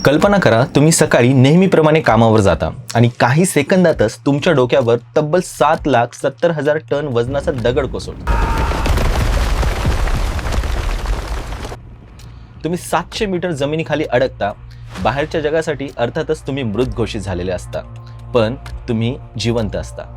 कल्पना करा, तुम्ही सकाळी नेहमीप्रमाणे कामावर जाता आणि काही सेकंदातच तुमच्या डोक्यावर तब्बल 7,70,000 टन वजनाचा दगड कोसळतो. तुम्ही 700 मीटर जमिनीखाली अडकता. बाहेरच्या जगासाठी अर्थातच तुम्ही मृत घोषित झालेले असता, पण तुम्ही जिवंत असता.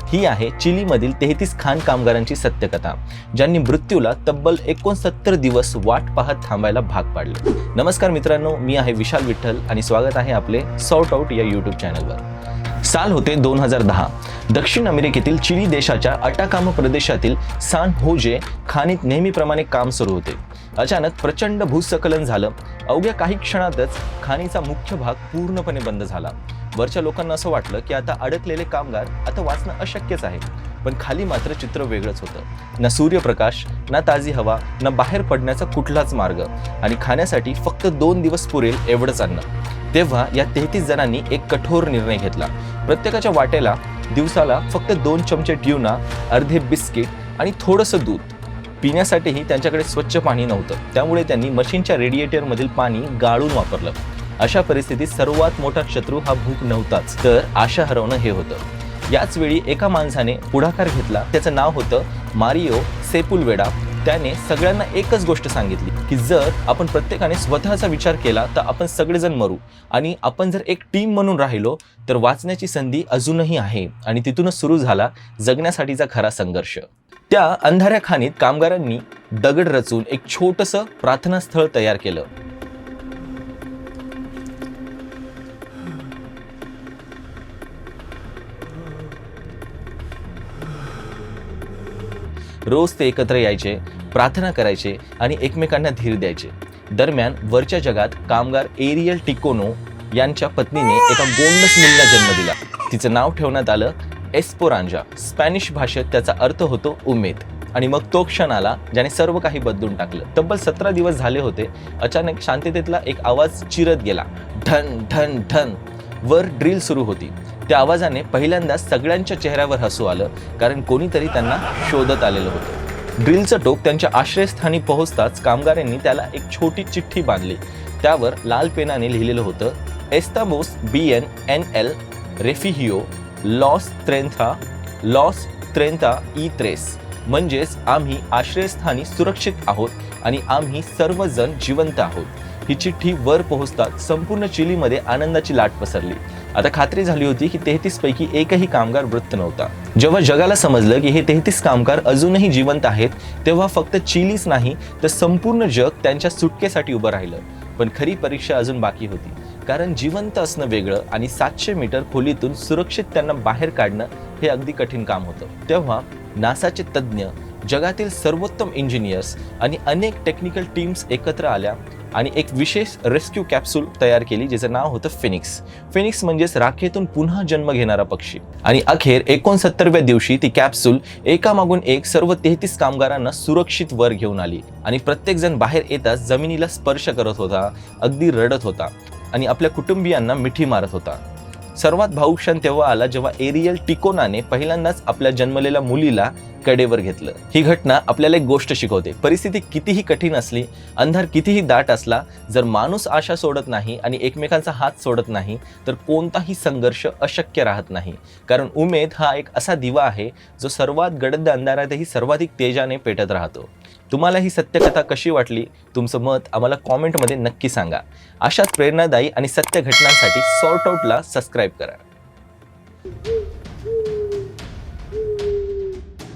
ही आहे चिलीमधील 33 खाण कामगारांची सत्यकथा, ज्यांनी मृत्यूला तब्बल 69 दिवस वाट पाहत थांबायला भाग पाडले. नमस्कार मित्रांनो, मी आहे विशाल विठ्ठल आणि स्वागत आहे आपले सॉर्ट आउट या यूट्यूब चॅनलवर. साल होते 2010. दक्षिण अमेरिकेतील चिली देशाच्या अटाकामा प्रदेशातील सान होजे खाणीत नेहमीप्रमाणे काम सुरू होते. अचानक प्रचंड भूस्खलन झालं. अवघ्या काही क्षणातच खाणीचा मुख्य भाग पूर्णपणे बंद झाला. वरच्या लोकांना असं वाटलं की आता अडकलेले कामगार आता वाचणं अशक्यच आहे. पण खाली मात्र चित्र वेगळंच होतं. ना सूर्यप्रकाश, ना ताजी हवा, ना बाहेर पडण्याचा कुठलाच मार्ग आणि खाण्यासाठी फक्त 2 दिवस पुरेल एवढंच अन्न. तेव्हा या 33 जणांनी एक कठोर निर्णय घेतला. प्रत्येकाच्या वाटेला दिवसाला फक्त 2 चमचे ट्यूना, अर्धे बिस्किट आणि थोडंसं दूध. पिण्यासाठीही त्यांच्याकडे स्वच्छ पाणी नव्हतं, त्यामुळे त्यांनी मशीनच्या रेडिएटरमधील पाणी गाळून वापरलं. अशा परिस्थितीत सर्वात मोठा शत्रू हा भूक नव्हताच, तर आशा हरवणं हे होतं. याच वेळी एका माणसाने पुढाकार घेतला. त्याचं नाव होतं मारिओ सेपुल्वेडा. त्याने सगळ्यांना एकच गोष्ट सांगितली की जर आपण प्रत्येकाने स्वतःचा विचार केला तर आपण सगळेजण मरू, आणि आपण जर एक टीम म्हणून राहिलो तर वाचण्याची संधी अजूनही आहे. आणि तिथूनच सुरू झाला जगण्यासाठीचा खरा संघर्ष. त्या अंधाऱ्या खाणीत कामगारांनी दगड रचून एक छोटंसं प्रार्थनास्थळ तयार केलं. रोज ते एकत्र यायचे, प्रार्थना करायचे आणि एकमेकांना धीर द्यायचे. दरम्यान वरच्या जगात कामगार एरियल टिकोनो यांच्या पत्नीने एका बोनलेस मुलीला जन्म दिला. तिचं नाव ठेवण्यात आलं एस्पोरांजा. स्पॅनिश भाषेत त्याचा अर्थ होतो उमेद. आणि मग तो क्षण आला ज्याने सर्व काही बदलून टाकलं. तब्बल 17 दिवस झाले होते. अचानक शांततेतला एक आवाज चिरत गेला. ढन ढन ढन. वर ड्रिल सुरू होती. त्या आवाजाने पहिल्यांदाच सगळ्यांच्या चेहऱ्यावर हसू आलं, कारण कोणीतरी त्यांना शोधत आलेलं होतं. ड्रिलचं टोक त्यांच्या आश्रयस्थानी पोहोचताच कामगारांनी त्याला एक छोटी चिठ्ठी बांधली. त्यावर लाल पेनाने लिहिलेलं होतं, एस्तामोस BNNL रेफिहियो लॉस त्रेंथा ई त्रेस. म्हणजेच आम्ही आश्रयस्थानी सुरक्षित आहोत आणि आम्ही सर्वजण जिवंत आहोत. ही चिठ्ठी वर पोहोचतात संपूर्ण चिलीमध्ये आनंदाची लाट पसरली. आता खात्री झाली होती की 33 पैकी एकही कामगार मृत नव्हता. जेव्हा जगाला समजलं की हे 33 कामगार अजूनही जिवंत आहेत, तेव्हा फक्त चिलीच नाही तर संपूर्ण जग त्यांच्या सुटकेसाठी उभं राहिलं. पण खरी परीक्षा अजून बाकी होती, कारण जिवंत असणं वेगळं आणि 700 मीटर खोलीतून सुरक्षित त्यांना बाहेर काढणं हे अगदी कठीण काम होतं. तेव्हा नासाचे तज्ज्ञ, जगातील सर्वोत्तम इंजिनियर्स आणि अनेक टेक्निकल टीम्स एकत्र आल्या आणि एक विशेष रेस्क्यू कॅप्सूल तयार केली, जिचं नाव होतं फिनिक्स. फिनिक्स म्हणजेच राखेतून पुन्हा जन्म घेणारा पक्षी. आणि अखेर 69व्या दिवशी ती कॅप्सूल एकामागून एक सर्व 33 कामगारांना सुरक्षित वर घेऊन आली. आणि प्रत्येक जण बाहेर येताच जमिनीला स्पर्श करत होता, अगदी रडत होता आणि आपल्या कुटुंबियांना मिठी मारत होता. सर्वात भावुक क्षण तेव्हा आला जेव्हा एरियल टिकोनाने पहिल्यांदाच आपल्या जन्मलेल्या मुलीला कडेवर घेतलं. ही घटना आपल्याला एक गोष्ट शिकवते. परिस्थिती कितीही कठीण असली, अंधार कितीही दाट असला, जर माणूस आशा सोडत नाही आणि एकमेकांचा हात सोडत नाही तर कोणताही संघर्ष अशक्य राहत नाही. कारण उमेद हा एक असा दिवा आहे जो सर्वात गडद अंधारातही सर्वाधिक तेजाने पेटत राहतो. तुम्हाला ही सत्यकथा कशी वाटली? तुमचं मत आम्हाला कॉमेंटमध्ये नक्की सांगा. अशाच प्रेरणादायी आणि सत्य घटनांसाठी सॉर्ट आउटला सबस्क्राईब करा.